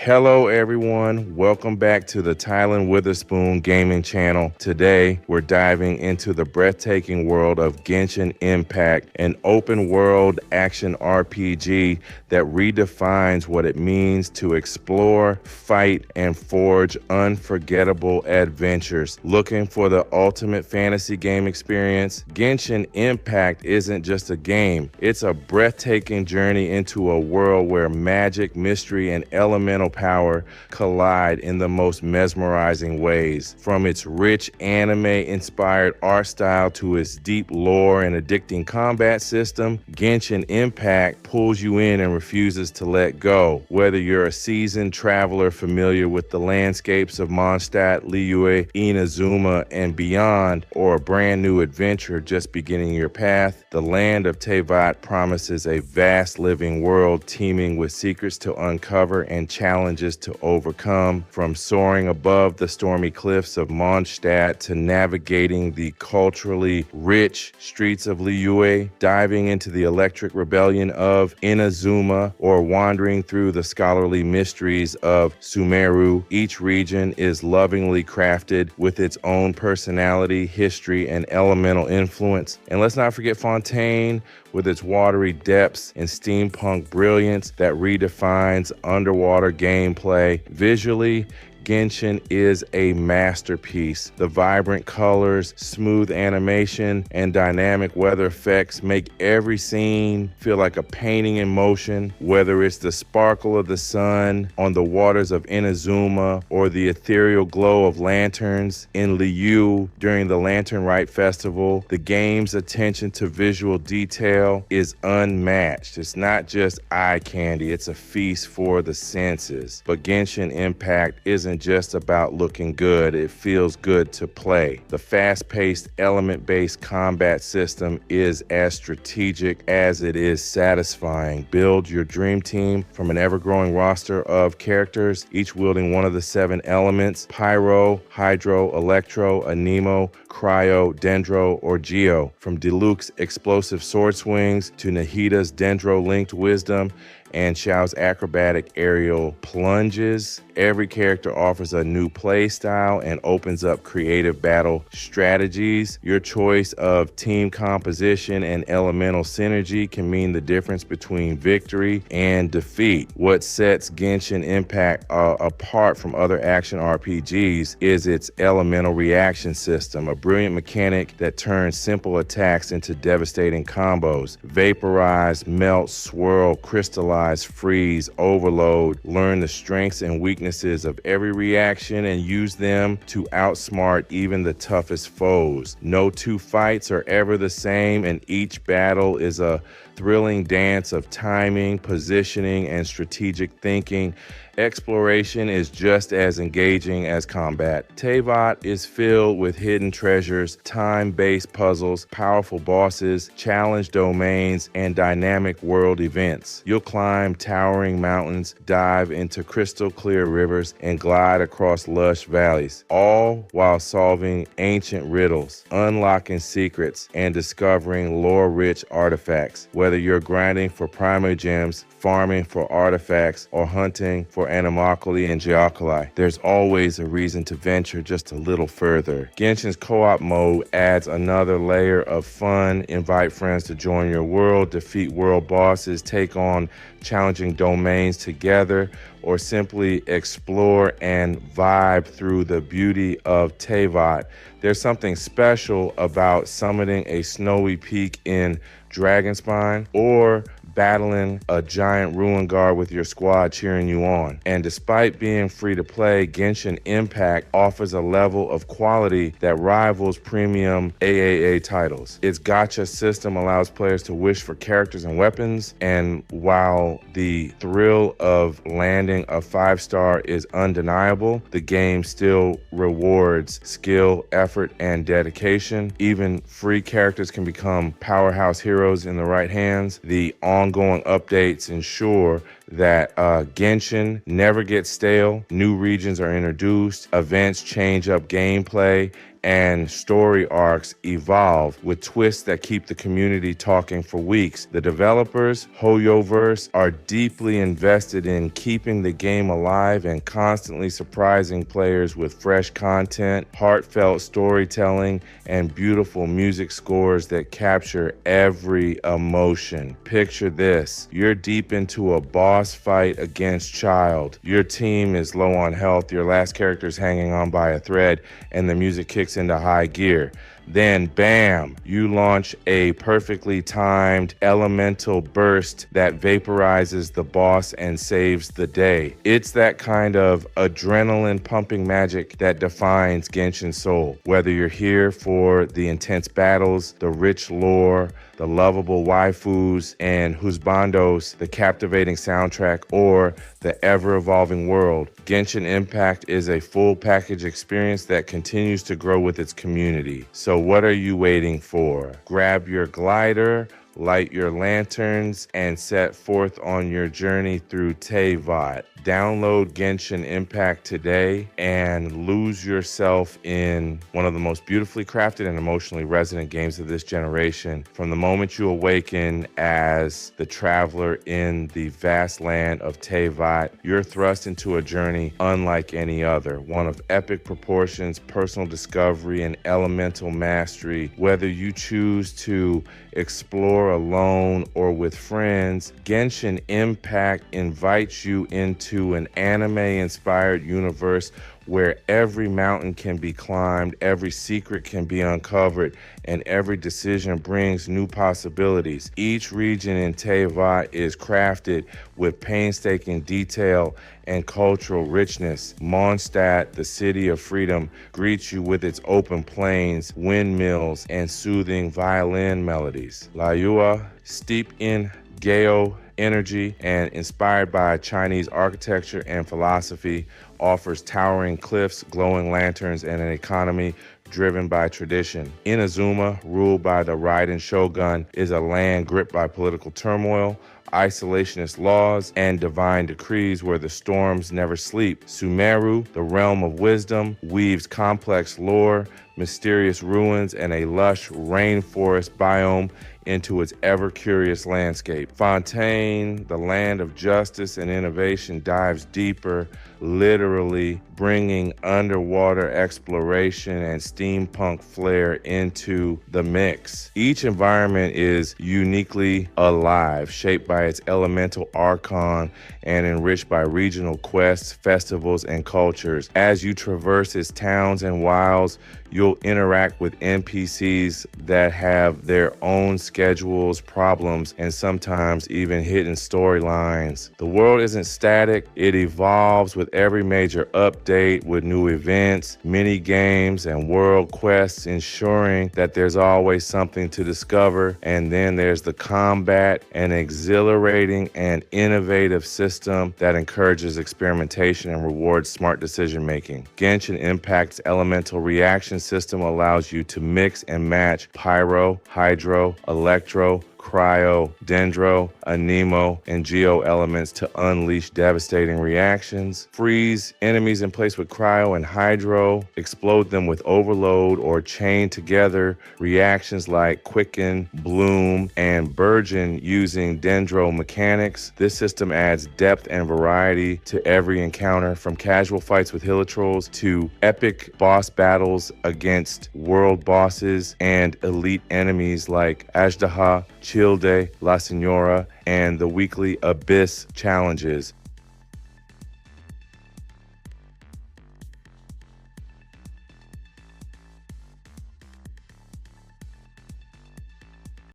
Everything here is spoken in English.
Hello everyone, welcome back to the Tylen Witherspoon Gaming Channel. Today we're diving into the breathtaking world of Genshin Impact, an open world action RPG that redefines what it means to explore, fight, and forge unforgettable adventures. Looking for the ultimate fantasy game experience? Genshin Impact isn't just a game, it's a breathtaking journey into a world where magic, mystery, and elemental power collide in the most mesmerizing ways. From its rich anime-inspired art style to its deep lore and addicting combat system, Genshin Impact pulls you in and refuses to let go. Whether you're a seasoned traveler familiar with the landscapes of Mondstadt, Liyue, Inazuma, and beyond, or a brand new adventure just beginning your path, the land of Teyvat promises a vast living world teeming with secrets to uncover and challenges to overcome. From soaring above the stormy cliffs of Mondstadt to navigating the culturally rich streets of Liyue, diving into the electric rebellion of Inazuma, or wandering through the scholarly mysteries of Sumeru, each region is lovingly crafted with its own personality, history, and elemental influence. And let's not forget Fontaine, with its watery depths and steampunk brilliance that redefines underwater gameplay. Visually, Genshin is a masterpiece. The vibrant colors, smooth animation, and dynamic weather effects make every scene feel like a painting in motion, whether it's the sparkle of the sun on the waters of Inazuma or the ethereal glow of lanterns in Liyue during the Lantern Rite Festival. The game's attention to visual detail is unmatched. It's not just eye candy, it's a feast for the senses. But Genshin Impact isn't just about looking good, it feels good to play. The fast-paced, element-based combat system is as strategic as it is satisfying. Build your dream team from an ever-growing roster of characters, each wielding one of the 7 elements: Pyro, Hydro, Electro, Anemo, Cryo, Dendro, or Geo. From Diluc's explosive sword swings to Nahida's Dendro-linked wisdom and Xiao's acrobatic aerial plunges, every character offers a new play style and opens up creative battle strategies. Your choice of team composition and elemental synergy can mean the difference between victory and defeat. What sets Genshin Impact apart from other action RPGs is its elemental reaction system, a brilliant mechanic that turns simple attacks into devastating combos. Vaporize, melt, swirl, crystallize, freeze, overload. Learn the strengths and weaknesses of every reaction and use them to outsmart even the toughest foes. No two fights are ever the same, and each battle is a thrilling dance of timing, positioning, and strategic thinking. Exploration is just as engaging as combat. Teyvat is filled with hidden treasures, time-based puzzles, powerful bosses, challenge domains, and dynamic world events. You'll climb towering mountains, dive into crystal-clear rivers, and glide across lush valleys, all while solving ancient riddles, unlocking secrets, and discovering lore-rich artifacts. Whether you're grinding for primogems, farming for artifacts, or hunting for animalculae and geoculi, there's always a reason to venture just a little further. Genshin's co-op mode adds another layer of fun. Invite friends to join your world, defeat world bosses, take on challenging domains together, or simply explore and vibe through the beauty of Teyvat. There's something special about summiting a snowy peak in Dragonspine or battling a giant ruin guard with your squad cheering you on. And despite being free to play, Genshin Impact offers a level of quality that rivals premium AAA titles. Its gacha system allows players to wish for characters and weapons, and while the thrill of landing a 5-star is undeniable, the game still rewards skill, effort, and dedication. Even free characters can become powerhouse heroes in the right hands. The ongoing updates ensure that Genshin never gets stale. New regions are introduced, events change up gameplay, and story arcs evolve with twists that keep the community talking for weeks. The developers, Hoyoverse, are deeply invested in keeping the game alive and constantly surprising players with fresh content, heartfelt storytelling, and beautiful music scores that capture every emotion. Picture this: you're deep into a boss fight against Child. Your team is low on health, your last character is hanging on by a thread, and the music kicks into high gear. Then, bam, you launch a perfectly timed elemental burst that vaporizes the boss and saves the day. It's that kind of adrenaline pumping magic that defines Genshin's soul. Whether you're here for the intense battles, the rich lore, the lovable waifus, and husbandos, the captivating soundtrack, or the ever-evolving world, Genshin Impact is a full package experience that continues to grow with its community. So what are you waiting for? Grab your glider, light your lanterns, and set forth on your journey through Teyvat. Download Genshin Impact today and lose yourself in one of the most beautifully crafted and emotionally resonant games of this generation. From the moment you awaken as the traveler in the vast land of Teyvat, you're thrust into a journey unlike any other, one of epic proportions, personal discovery, and elemental mastery. Whether you choose to explore alone or with friends, Genshin Impact invites you into an anime-inspired universe where every mountain can be climbed, every secret can be uncovered, and every decision brings new possibilities. Each region in Teyvat is crafted with painstaking detail and cultural richness. Mondstadt, the city of freedom, greets you with its open plains, windmills, and soothing violin melodies. Liyue, steeped in Geo energy and inspired by Chinese architecture and philosophy, offers towering cliffs, glowing lanterns, and an economy driven by tradition. Inazuma, ruled by the Raiden Shogun, is a land gripped by political turmoil, isolationist laws, and divine decrees where the storms never sleep. Sumeru, the realm of wisdom, weaves complex lore, mysterious ruins, and a lush rainforest biome into its ever-curious landscape. Fontaine, the land of justice and innovation, dives deeper, literally bringing underwater exploration and steampunk flair into the mix. Each environment is uniquely alive, shaped by its elemental archon and enriched by regional quests, festivals, and cultures. As you traverse its towns and wilds, you'll interact with NPCs that have their own schedules, problems, and sometimes even hidden storylines. The world isn't static, it evolves with every major update, with new events, mini games, and world quests, ensuring that there's always something to discover. And then there's the combat, an exhilarating and innovative system that encourages experimentation and rewards smart decision making. Genshin Impact's elemental reaction system allows you to mix and match pyro, hydro, electro, cryo, dendro, anemo, and geo elements to unleash devastating reactions. Freeze enemies in place with cryo and hydro, explode them with overload, or chain together reactions like quicken, bloom, and burgeon using dendro mechanics. This system adds depth and variety to every encounter, from casual fights with hilitrolls to epic boss battles against world bosses and elite enemies like Ajdaha, Childe, La Senora, and the weekly Abyss challenges.